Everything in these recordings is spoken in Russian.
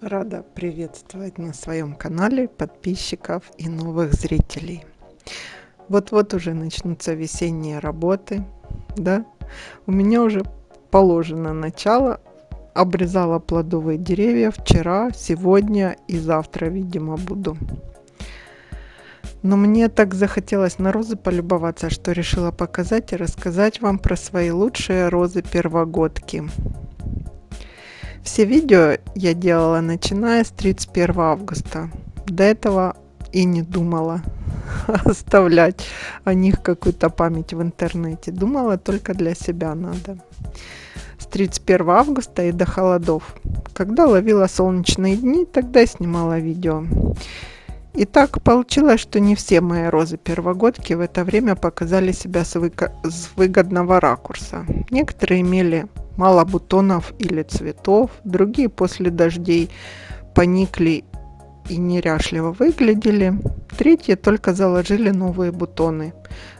Рада приветствовать на своем канале подписчиков и новых зрителей. Вот-вот уже начнутся весенние работы, да? У меня уже положено начало. Обрезала плодовые деревья вчера, сегодня и завтра, видимо, буду. Но мне так захотелось на розы полюбоваться, что решила показать и рассказать вам про свои лучшие розы первогодки. Все видео я делала начиная с 31 августа. До этого и не думала оставлять о них какую-то память в интернете. Думала, только для себя надо. С 31 августа и до холодов. Когда ловила солнечные дни, тогда и снимала видео. И так получилось, что не все мои розы первогодки в это время показали себя с выгодного ракурса. Некоторые имели мало бутонов или цветов, другие после дождей поникли и неряшливо выглядели, третьи только заложили новые бутоны,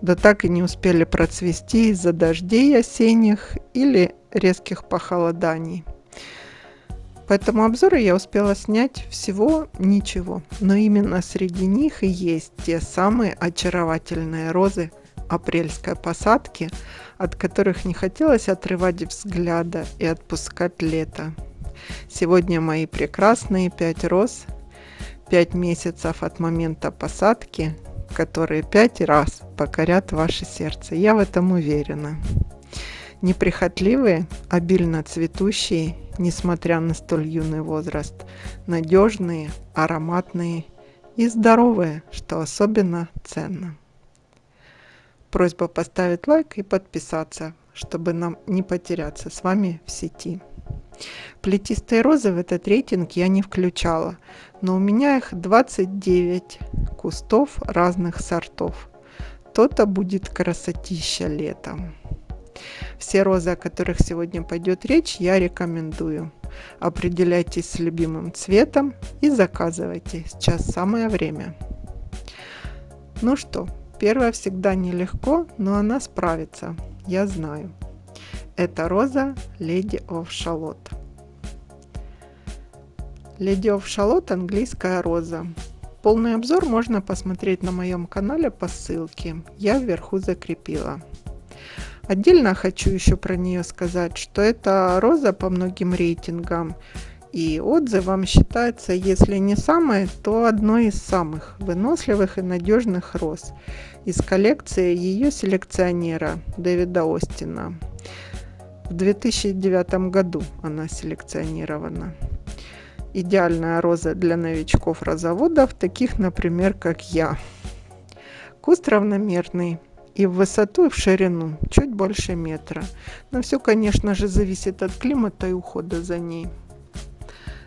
да так и не успели процвести из-за дождей осенних или резких похолоданий. Поэтому обзоры я успела снять всего ничего, но именно среди них и есть те самые очаровательные розы апрельской посадки, от которых не хотелось отрывать взгляда и отпускать лето. Сегодня мои прекрасные 5 роз, 5 месяцев от момента посадки, которые 5 раз покорят ваше сердце. Я в этом уверена. Неприхотливые, обильно цветущие, несмотря на столь юный возраст, надежные, ароматные и здоровые, что особенно ценно. Просьба поставить лайк и подписаться, чтобы нам не потеряться с вами в сети. Плетистые розы в этот рейтинг я не включала, но у меня их 29 кустов разных сортов. То-то будет красотища летом. Все розы, о которых сегодня пойдет речь, я рекомендую. Определяйтесь с любимым цветом и заказывайте. Сейчас самое время. Ну что, первая всегда нелегко, но она справится, я знаю. Это роза Lady of Shalott. Lady of Shalott — английская роза. Полный обзор можно посмотреть на моем канале по ссылке. Я вверху закрепила. Отдельно хочу еще про нее сказать, что эта роза по многим рейтингам и отзывам считается, если не самой, то одной из самых выносливых и надежных роз из коллекции ее селекционера Дэвида Остина. В 2009 году она селекционирована. Идеальная роза для новичков-розоводов, таких, например, как я. Куст равномерный. И в высоту, и в ширину чуть больше метра. Но все, конечно же, зависит от климата и ухода за ней.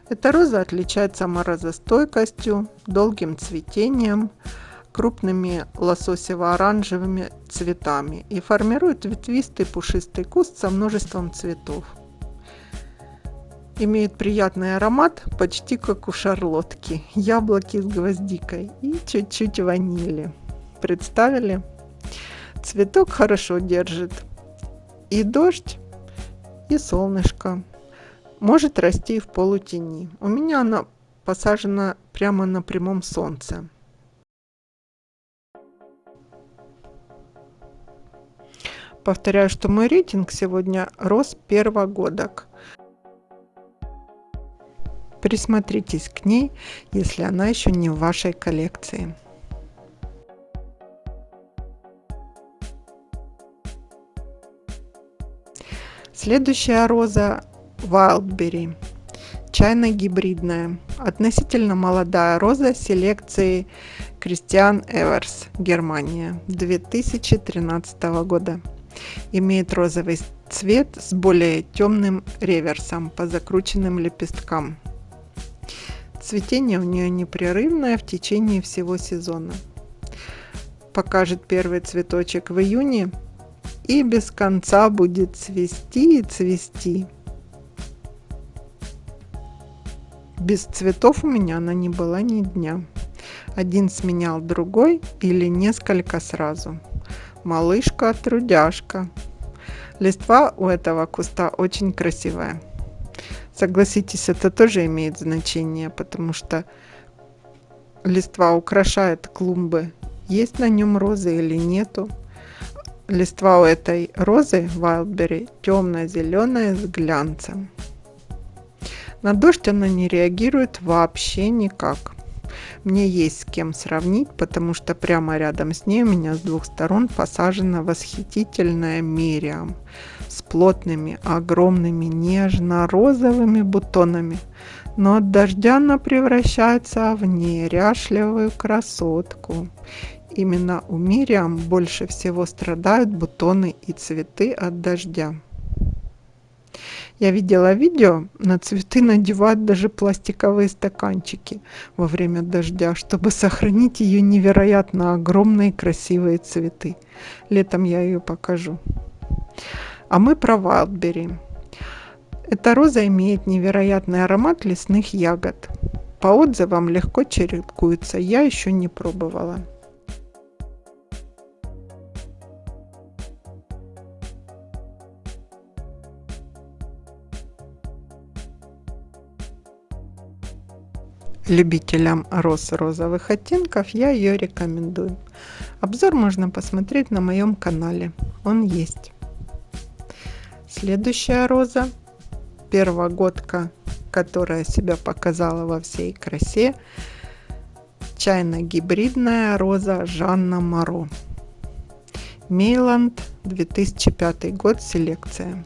Эта роза отличается морозостойкостью, долгим цветением, крупными лососево-оранжевыми цветами и формирует ветвистый пушистый куст со множеством цветов. Имеет приятный аромат, почти как у шарлотки, яблоки с гвоздикой и чуть-чуть ванили. Представили? Цветок хорошо держит и дождь, и солнышко. Может расти и в полутени. У меня она посажена прямо на прямом солнце. Повторяю, что мой рейтинг сегодня роз первогодок. Присмотритесь к ней, если она еще не в вашей коллекции. Следующая роза Wildberry, чайно-гибридная, относительно молодая роза селекции Christian Evers, Германия, 2013 года. Имеет розовый цвет с более темным реверсом по закрученным лепесткам. Цветение у нее непрерывное в течение всего сезона. Покажет первый цветочек в июне и без конца будет цвести и цвести. Без цветов у меня она не была ни дня. Один сменял другой или несколько сразу. Малышка, трудяшка. Листва у этого куста очень красивая. С Согласитесь, это тоже имеет значение, потому что листва украшает клумбы. Есть на нем розы или нету. Листва у этой розы Wildberry темно-зеленая с глянцем. На дождь она не реагирует вообще никак. Мне есть с кем сравнить, потому что прямо рядом с ней у меня с двух сторон посажена восхитительная Мириам с плотными, огромными, нежно-розовыми бутонами. Но от дождя она превращается в неряшливую красотку. Именно у Мириам больше всего страдают бутоны и цветы от дождя. Я видела видео, на цветы надевают даже пластиковые стаканчики во время дождя, чтобы сохранить ее невероятно огромные красивые цветы. Летом я ее покажу. А мы про Wildberry. Эта роза имеет невероятный аромат лесных ягод. По отзывам легко чередуется, я еще не пробовала. Любителям роз розовых оттенков я ее рекомендую. Обзор можно посмотреть на моем канале, он есть. Следующая роза, первогодка, которая себя показала во всей красе, чайно-гибридная роза Жанна Моро. Мейланд, 2005 год, селекция.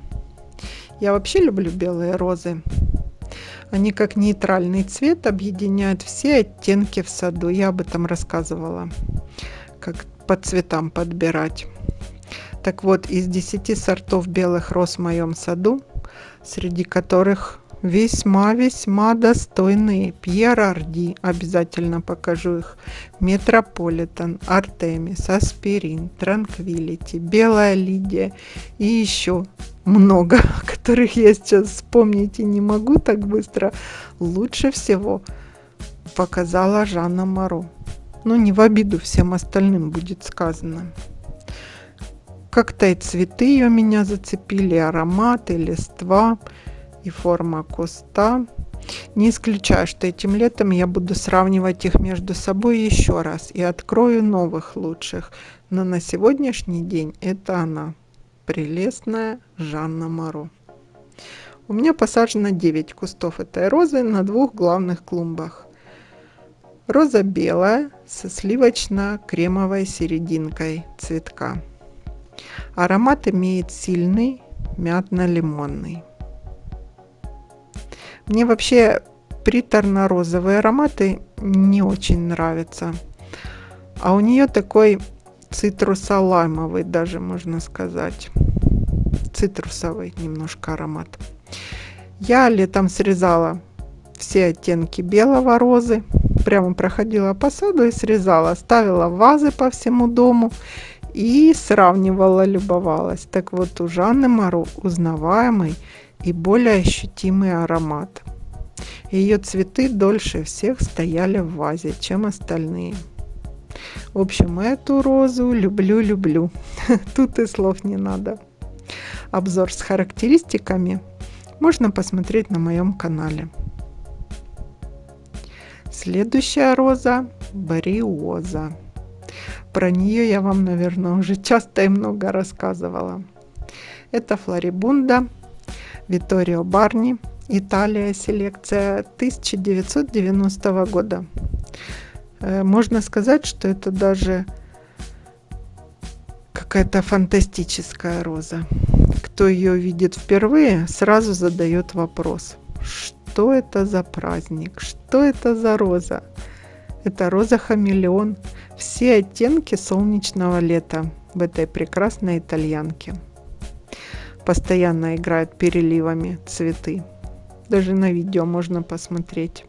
Я вообще люблю белые розы. Они как нейтральный цвет объединяют все оттенки в саду. Я об этом рассказывала, как по цветам подбирать. Так вот, из 10 сортов белых роз в моем саду, среди которых весьма-весьма достойные: Пьер Орди, обязательно покажу их, Метрополитен, Артемис, Аспирин, Транквилити, Белая Лидия и еще много, которых я сейчас вспомнить и не могу так быстро. Лучше всего показала Жанна Моро. Но не в обиду всем остальным будет сказано. Как-то и цветы ее меня зацепили, аромат, и листва, и форма куста. Не исключаю, что этим летом я буду сравнивать их между собой еще раз и открою новых лучших. Но на сегодняшний день это она, прелестная Жанна Моро. У меня посажено 9 кустов этой розы на 2 главных клумбах. Роза белая со сливочно-кремовой серединкой цветка. Аромат имеет сильный, мятно-лимонный. Мне вообще приторно-розовые ароматы не очень нравятся. А у нее такой цитрусо-лаймовый, даже можно сказать. Цитрусовый немножко аромат. Я летом срезала все оттенки белого розы. Прямо проходила по саду и срезала. Ставила вазы по всему дому и сравнивала, любовалась. Так вот, у Жанны Моро узнаваемый и более ощутимый аромат. Ее цветы дольше всех стояли в вазе, чем остальные. В общем, эту розу люблю. Тут и слов не надо. Обзор с характеристиками можно посмотреть на моем канале. Следующая роза Бариоза. Про нее я вам, наверное, уже часто и много рассказывала. Это Флорибунда, Витторио Барни, Италия, селекция 1990 года. Можно сказать, что это даже какая-то фантастическая роза. Кто ее видит впервые, сразу задает вопрос: что это за праздник, что это за роза? Это роза-хамелеон, все оттенки солнечного лета в этой прекрасной итальянке. Постоянно играют переливами цветы. Даже на видео можно посмотреть.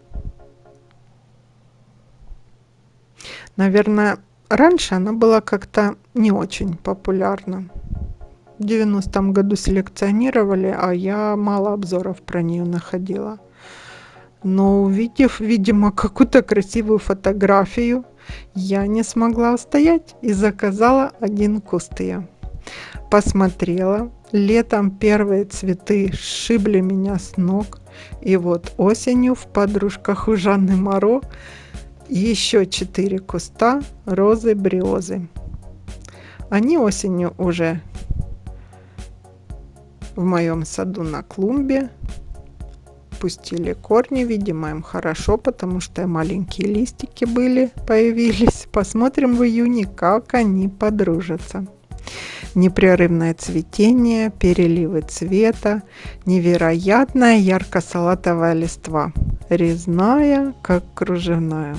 Наверное, раньше она была как-то не очень популярна. В 90-м году селекционировали, а я мало обзоров про нее находила. Но увидев, видимо, какую-то красивую фотографию, я не смогла устоять и заказала один куст ее. Посмотрела, Летом первые цветы сшибли меня с ног. И вот осенью в подружках у Жанны Моро еще 4 куста розы бриозы. Они осенью уже в моем саду на клумбе пустили корни, видимо, им хорошо, потому что маленькие листики появились. Посмотрим в июне, как они подружатся. Непрерывное цветение, переливы цвета, невероятная ярко-салатовая листва, резная, как кружевная.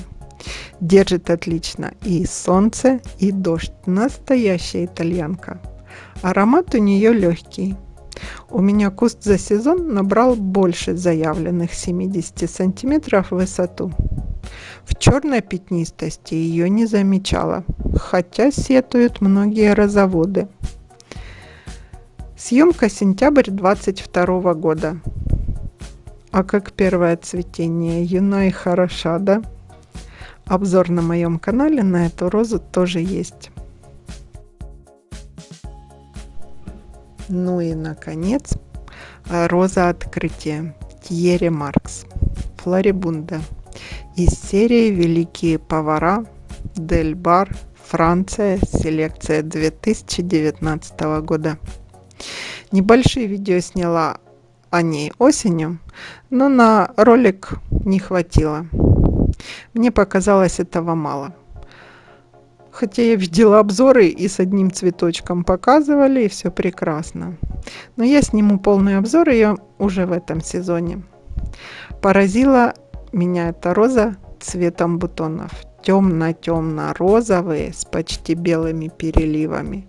Держит отлично и солнце, и дождь. Настоящая итальянка. Аромат у нее легкий. У меня куст за сезон набрал больше заявленных 70 сантиметров в высоту. В черной пятнистости ее не замечала, хотя сетуют многие розоводы. Съемка сентябрь 22 года. А как первое цветение, юна и хороша, да? Обзор на моем канале на эту розу тоже есть. Ну и наконец, роза открытия Тьерри Маркс, флорибунда, из серии «Великие повара», Дель Бар, Франция, селекция 2019 года. Небольшие видео сняла о ней осенью, но на ролик не хватило. Мне показалось этого мало. Хотя я видела обзоры и с одним цветочком показывали, и все прекрасно. Но я сниму полный обзор ее уже в этом сезоне. Поразила меня эта роза цветом бутонов. Темно-темно-розовые с почти белыми переливами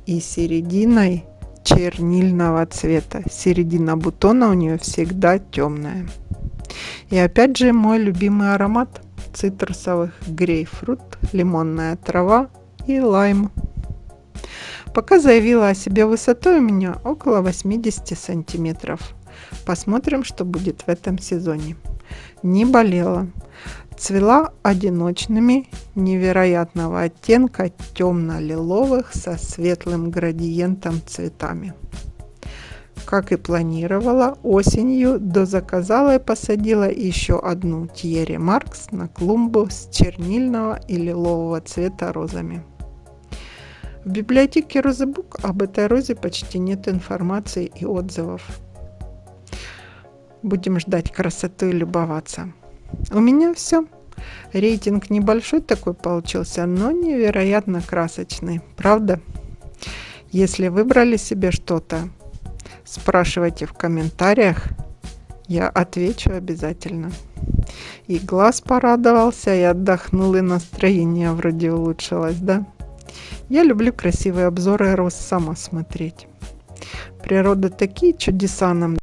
и серединой чернильного цвета. Середина бутона у нее всегда темная. И опять же мой любимый аромат цитрусовых: грейпфрут, лимонная трава и лайм. Пока заявила о себе высотой у меня около 80 сантиметров. Посмотрим, что будет в этом сезоне. Не болела. Цвела одиночными, невероятного оттенка темно-лиловых со светлым градиентом цветами. Как и планировала, осенью дозаказала и посадила еще одну Тьерри Маркс на клумбу с чернильного и лилового цвета розами. В библиотеке Розебук об этой розе почти нет информации и отзывов. Будем ждать красоту и любоваться. У меня все. Рейтинг небольшой такой получился, но невероятно красочный. Правда? Если выбрали себе что-то, спрашивайте в комментариях, я отвечу обязательно. И глаз порадовался, и отдохнул, и настроение вроде улучшилось, да? Я люблю красивые обзоры роз сама смотреть. Природа такие чудеса нам